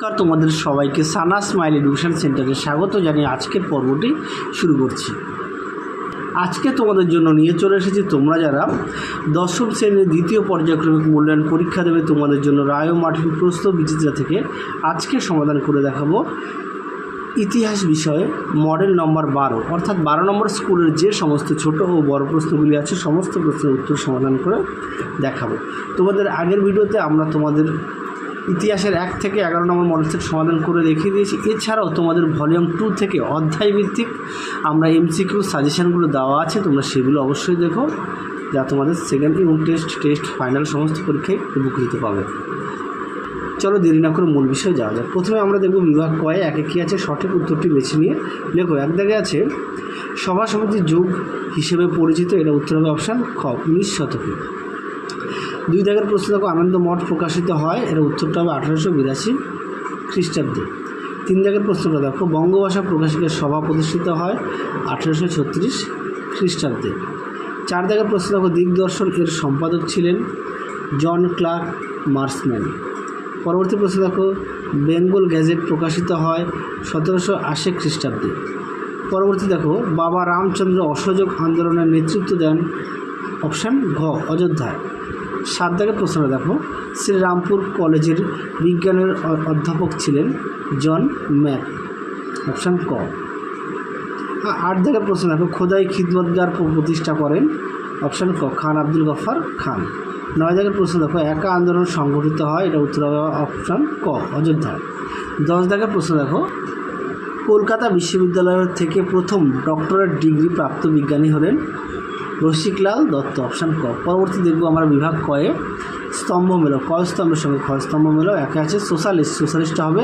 নমস্কার, তোমাদের সবাইকে সানা স্মাইল এডুকেশন সেন্টারে স্বাগত জানিয়ে আজকের পর্বটি শুরু করছি। আজকে তোমাদের জন্য নিয়ে চলে এসেছি তোমরা যারা দশম শ্রেণীর দ্বিতীয় পর্যায়ক্রমিক মূল্যায়ন পরীক্ষা দেবে তোমাদের জন্য রায় ও মার্টিন প্রশ্ন বিচিত্রা থেকে আজকে সমাধান করে দেখাবো ইতিহাস বিষয়ে মডেল নম্বর 12 অর্থাৎ 12 নম্বর স্কুলের যে সমস্ত ছোট ও বড় প্রশ্নগুলি আছে সমস্ত প্রশ্নের উত্তর সমাধান করে দেখাবো। তোমাদের আগের ভিডিওতে আমরা তোমাদের ইতিহাসের 1 থেকে 11 নম্বর মডেল সেট সমাধান করে দেখিয়ে দিয়েছি। এছাড়াও তোমাদের ভলিউম 2 থেকে অধ্যায়ভিত্তিক আমরা এমসিকিউ সাজেশানগুলো দেওয়া আছে, তোমরা সেগুলো অবশ্যই দেখো, যা তোমাদের সেকেন্ড ইউনিট টেস্ট ফাইনাল সমস্ত পরীক্ষায় উপকৃত পাবে। চলো দেরি না করে মূল বিষয়ে যাওয়া যাক। প্রথমে আমরা দেখব বিভাগ কয়ে একে কী আছে, সঠিক উত্তরটি বেছে নিয়ে লেখো। এক দাগে আছে সভা সমিতির যুগ হিসেবে পরিচিত, এটা উত্তর হবে অপশান খ 19 শতকে। 2 দাগের প্রশ্ন দেখো আনন্দ মঠ প্রকাশিত হয়, এর উত্তরটা হবে 1882 খ্রিস্টাব্দে। 3 দাগের প্রশ্নটা দেখো বঙ্গভাষা প্রকাশিকের সভা প্রতিষ্ঠিত হয় 1836 খ্রিস্টাব্দে। 4 দাগের প্রশ্ন দেখো দিগদর্শন এর সম্পাদক ছিলেন জন ক্লার্ক মার্সম্যান। পরবর্তী প্রশ্ন দেখো বেঙ্গল গ্যাজেট প্রকাশিত হয় 1780 খ্রিস্টাব্দে। পরবর্তী দেখো বাবা রামচন্দ্র অসহযোগ আন্দোলনের নেতৃত্ব দেন, অপশান ঘ অযোধ্যায়। 7 দাগের প্রশ্নটা দেখো শ্রীরামপুর কলেজের বিজ্ঞানের অধ্যাপক ছিলেন জন ম্যাক, অপশান ক। 8 দাগের প্রশ্ন দেখো খোদাই খিদমতগার প্রতিষ্ঠা করেন, অপশান ক খান আব্দুল গফ্ফার খান। 9 দাগের প্রশ্ন দেখো একা আন্দোলন সংগঠিত হয়, এটা উত্তর হবে অপশান ক অযোধ্যায়। 10 দাগের প্রশ্ন দেখো কলকাতা বিশ্ববিদ্যালয় থেকে প্রথম ডক্টরেট ডিগ্রি প্রাপ্ত বিজ্ঞানী হলেন রসিকলাল দত্ত, অপশান ক। পরবর্তী দেখব আমরা বিভাগ কয়ে স্তম্ভ মেলো, ক স্তম্ভের সঙ্গে খ স্তম্ভ মেলো। একে আছে সোশ্যালিস্টটা হবে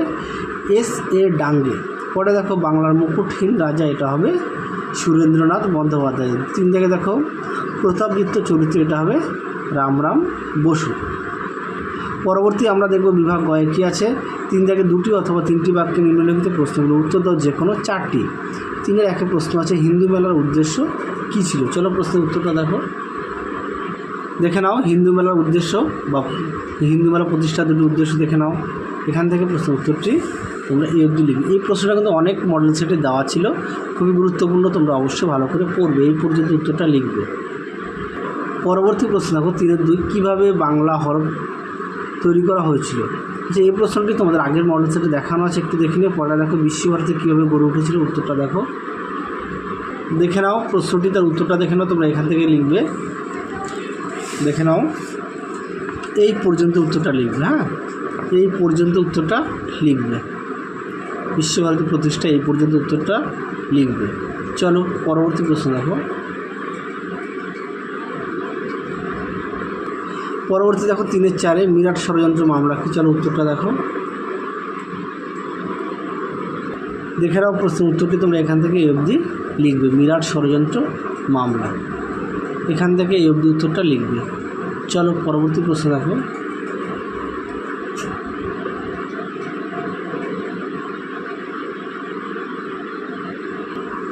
S.A. ডাঙ্গে। পরে দেখো বাংলার মুকুটহীন রাজা, এটা হবে সুরেন্দ্রনাথ বন্দ্যোপাধ্যায়। 3 দাগে দেখো প্রতাপদিত্য চরিত্র, এটা হবে রামরাম বসু। পরবর্তী আমরা দেখব বিভাগ গয়ে কী আছে, 3 দাগে 2টি অথবা 3টি বাক্যে নিম্নলিখিত প্রশ্নগুলো উত্তর দাও যে কোনো 4টি। 3-এর একে প্রশ্ন আছে হিন্দু মেলার উদ্দেশ্য কী ছিল। চলো প্রশ্নের উত্তরটা দেখে নাও। হিন্দু মেলার উদ্দেশ্য বা হিন্দু মেলা প্রতিষ্ঠার দুটি উদ্দেশ্য দেখে নাও। এখান থেকে প্রশ্নের উত্তরটি তোমরা এই অবধি লিখবে। এই প্রশ্নটা কিন্তু অনেক মডেল সেটে দেওয়া ছিল, খুবই গুরুত্বপূর্ণ, তোমরা অবশ্যই ভালো করে পড়বে, এই পর্যন্ত উত্তরটা লিখবে। পরবর্তী প্রশ্ন দেখো 3-এর 2 কীভাবে বাংলা হরফ তৈরি করা হয়েছিল। যে এই প্রশ্নটি তোমাদের আগের মডেল সেটে দেখানো আছে, একটু দেখে নিয়ে পড়া দেখো। বিশ্বভারতী কীভাবে গড়ে উঠেছিল, উত্তরটা দেখে নাও। প্রশ্নটি তার উত্তরটা দেখে নাও, তোমরা এখান থেকে লিখবে, দেখে নাও। এই পর্যন্ত উত্তরটা লিখবে, হ্যাঁ এই পর্যন্ত উত্তরটা লিখবে। বিশ্বভারতী প্রতিষ্ঠা এই পর্যন্ত উত্তরটা লিখবে। চলো পরবর্তী প্রশ্ন দেখো। পরবর্তী দেখো 3-এর 4-এ মিরাট ষড়যন্ত্র মামলা কি, চলো উত্তরটা দেখে নাও। প্রশ্ন উত্তরটি তোমরা এখান থেকে এই অবধি লিখবে, মিরাট ষড়যন্ত্র মামলা, এখান থেকে এই অবধি উত্তরটা লিখবে। চলো পরবর্তী প্রশ্ন দেখো।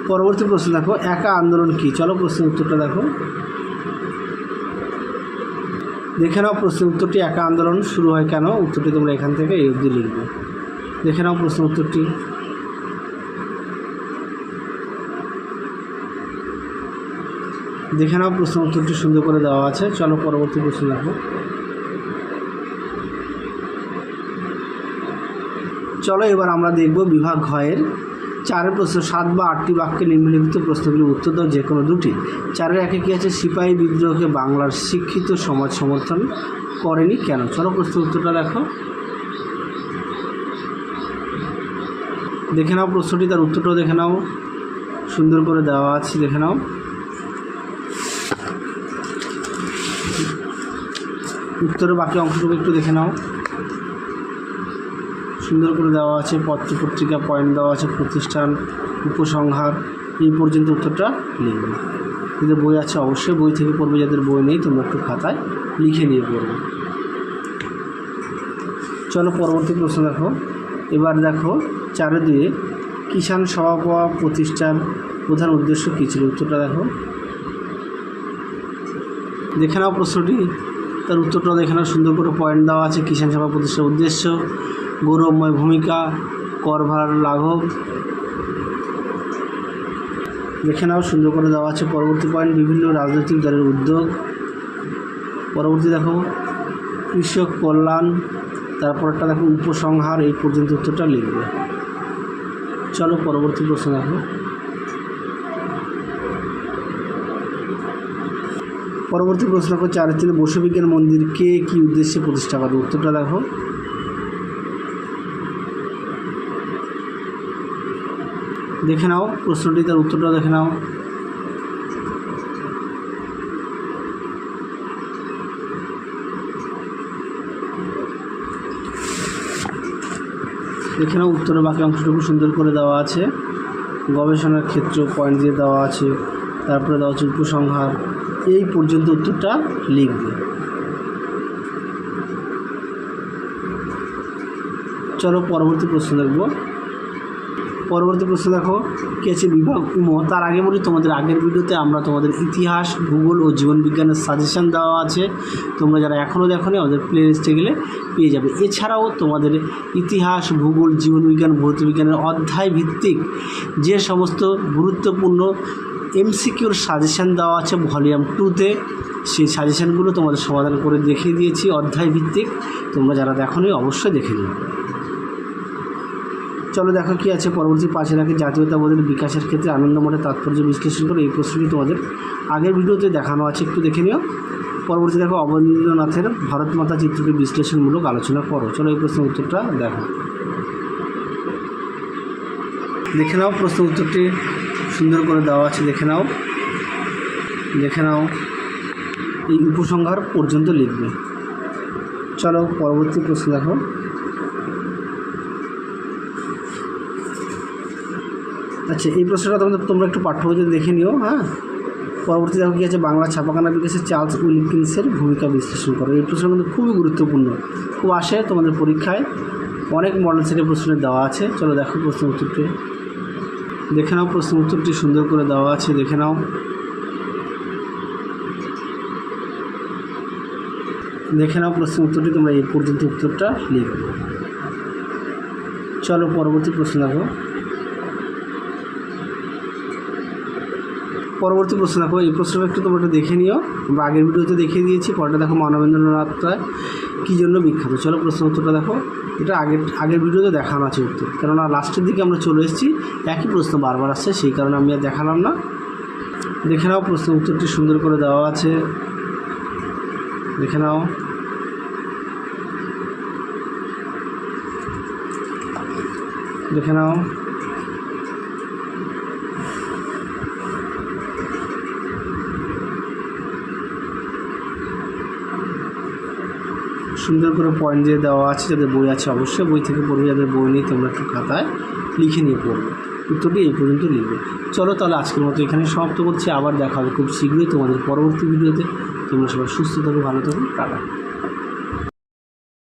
পরবর্তী প্রশ্ন দেখো একা আন্দোলন কি, চলো প্রশ্নের উত্তরটা দেখে নাও। প্রশ্নের উত্তরটি একা আন্দোলন শুরু হয় কেন, উত্তরটি তোমরা এখান থেকে এই অবধি লিখবে, দেখে নাও। প্রশ্ন উত্তরটি দেখে নাও, প্রশ্ন উত্তরটি সুন্দর করে দেওয়া আছে। চলো পরবর্তী প্রশ্ন দেখো। চলো এবার আমরা দেখব বিভাগ ঘয়ের 4-এর প্রশ্ন 7 বা 8টি বাক্যে নিম্নলিখিত প্রশ্নগুলির উত্তর দাও যে কোনো 2টি। 4-এর একে কী আছে সিপাহী বিদ্রোহকে বাংলার শিক্ষিত সমাজ সমর্থন করেনি কেন, চলো প্রশ্নের উত্তরটা দেখে নাও। প্রশ্নটি তার উত্তরটাও দেখে নাও, সুন্দর করে দেওয়া আছে, দেখে নাও। উত্তরের বাকি অংশটুকু একটু দেখে নাও, সুন্দর করে দেওয়া আছে। পত্র পত্রিকা পয়েন্ট দেওয়া আছে, প্রতিষ্ঠান উপসংহার, এই পর্যন্ত উত্তরটা লিখবে। যাদের বই আছে অবশ্যই বই থেকে পড়বে, যাদের বই নেই তোমরা একটু খাতায় লিখে নিয়ে পড়বে। চলো পরবর্তী প্রশ্ন দেখো। এবার দেখো 4-এর 2 কিষাণ সভা প্রতিষ্ঠান প্রধান উদ্দেশ্য কী ছিল, উত্তরটা দেখে নাও। প্রশ্নটি তার উত্তরটা দেখে নাও, সুন্দর করে পয়েন্ট দেওয়া আছে। কিষাণ সভা প্রতিষ্ঠার উদ্দেশ্য গৌরবময় ভূমিকা, করভার লাঘব। দেখে নাও, সুন্দর করে দেওয়া আছে। পরবর্তী পয়েন্ট, বিভিন্ন রাজনৈতিক দলের উদ্যোগ। পরবর্তী দেখো কৃষক কল্যাণ, তারপরটা দেখো উপসংহার। এই পর্যন্ত উত্তরটা লিখবে। চলো পরবর্তী প্রশ্ন দেখো। পরবর্তী প্রশ্ন দেখো 4-3 বসুবিজ্ঞান মন্দিরকে কী উদ্দেশ্যে প্রতিষ্ঠা করে? উত্তরটা দেখো। দেখে নাও প্রশ্নটি, তার উত্তরটা দেখে নাও। দেখে নাও উত্তরের বাকি অংশটুকু সুন্দর করে দেওয়া আছে। গবেষণার ক্ষেত্র পয়েন্ট দিয়ে দেওয়া আছে, তারপরে দেওয়া আছে উপসংহার। এই পর্যন্ত উত্তরটা লিখবে। চলো পরবর্তী প্রশ্ন দেখব। পরবর্তী প্রশ্ন দেখো কী আছে বিভাগ উম। তার আগে বলি, তোমাদের আগের ভিডিওতে আমরা তোমাদের ইতিহাস, ভূগোল ও জীবনবিজ্ঞানের সাজেশান দেওয়া আছে। তোমরা যারা এখনও দেখোনি আমাদের প্লে লিস্টে গেলে পেয়ে যাবে। এছাড়াও তোমাদের ইতিহাস, ভূগোল, জীবনবিজ্ঞান, ভৌতবিজ্ঞানের অধ্যায় ভিত্তিক যে সমস্ত গুরুত্বপূর্ণ এমসিকিউর সাজেশান দেওয়া আছে ভলিউম 2-তে, সেই সাজেশানগুলো তোমাদের সমাধান করে দেখিয়ে দিয়েছি অধ্যায় ভিত্তিক। তোমরা যারা দেখোনি অবশ্যই দেখে নিও। চলো দেখো কী আছে। পরবর্তী 5 জাতীয়তাবাদের বিকাশের ক্ষেত্রে আনন্দমঠের তাৎপর্য বিশ্লেষণ করে। এই প্রশ্নটি তোমাদের আগের ভিডিওতে দেখানো আছে, একটু দেখে নিও। পরবর্তী দেখো অবনীন্দ্রনাথের ভারত মাতা চিত্রকে বিশ্লেষণমূলক আলোচনা করো। চলো এই প্রশ্নের উত্তরটা দেখো। দেখে নাও প্রশ্ন উত্তরটি সুন্দর করে দেওয়া আছে। দেখে নাও, দেখে নাও। এই উপসংহার পর্যন্ত লিখবে। চলো পরবর্তী প্রশ্ন দেখো। আচ্ছা, এই প্রশ্নটা তোমরা একটু পাঠ্যবইতে দেখে নিও। হ্যাঁ, পরবর্তী দেখো কী আছে বাংলা ছাপাখানা বিকাশে চার্লস উইলকিন্সের ভূমিকা বিশ্লেষণ করো। এই প্রশ্ন কিন্তু খুবই গুরুত্বপূর্ণ, খুব আসে তোমাদের পরীক্ষায়। অনেক মডেল সেটের প্রশ্নে দেওয়া আছে। চলো দেখো প্রশ্ন উত্তরটি। দেখে নাও প্রশ্ন উত্তরটি সুন্দর করে দেওয়া আছে। দেখে নাও, দেখে নাও প্রশ্ন উত্তরটি। তোমরা এই পর্যন্ত উত্তরটা লিখবে। চলো পরবর্তী প্রশ্ন দেখো। পরবর্তী প্রশ্ন দেখো। এই প্রশ্নটা একটু তোমরা একটু দেখে নিও। আমরা আগের ভিডিওতে দেখিয়ে দিয়েছি। পরটা দেখো মানবেন্দ্রনাথ রায় কী জন্য বিখ্যাত। চলো প্রশ্ন উত্তরটা দেখো। এটা আগের ভিডিওতে দেখানো আছে উত্তর, কেননা লাস্টের দিকে আমরা চলে এসেছি, একই প্রশ্ন বারবার আসছে, সেই কারণে আমি আর দেখালাম না। দেখে নাও প্রশ্ন উত্তরটি সুন্দর করে দেওয়া আছে। দেখে নাও, দেখে নাও। সুন্দর করে পয়েন্ট দিয়ে দেওয়া আছে। যাদের বই আছে অবশ্যই বই থেকে পড়বে, যাদের বই নেই তোমরা একটু খাতায় লিখে নিয়ে পড়বে। উত্তরটি এই পর্যন্ত লিখবে। চলো তাহলে আজকের মতো এখানে সমাপ্ত করছি। আবার দেখা হবে খুব শীঘ্রই তোমাদের পরবর্তী ভিডিওতে। তোমরা সবাই সুস্থ থাকো, ভালো থাকো, টাটা।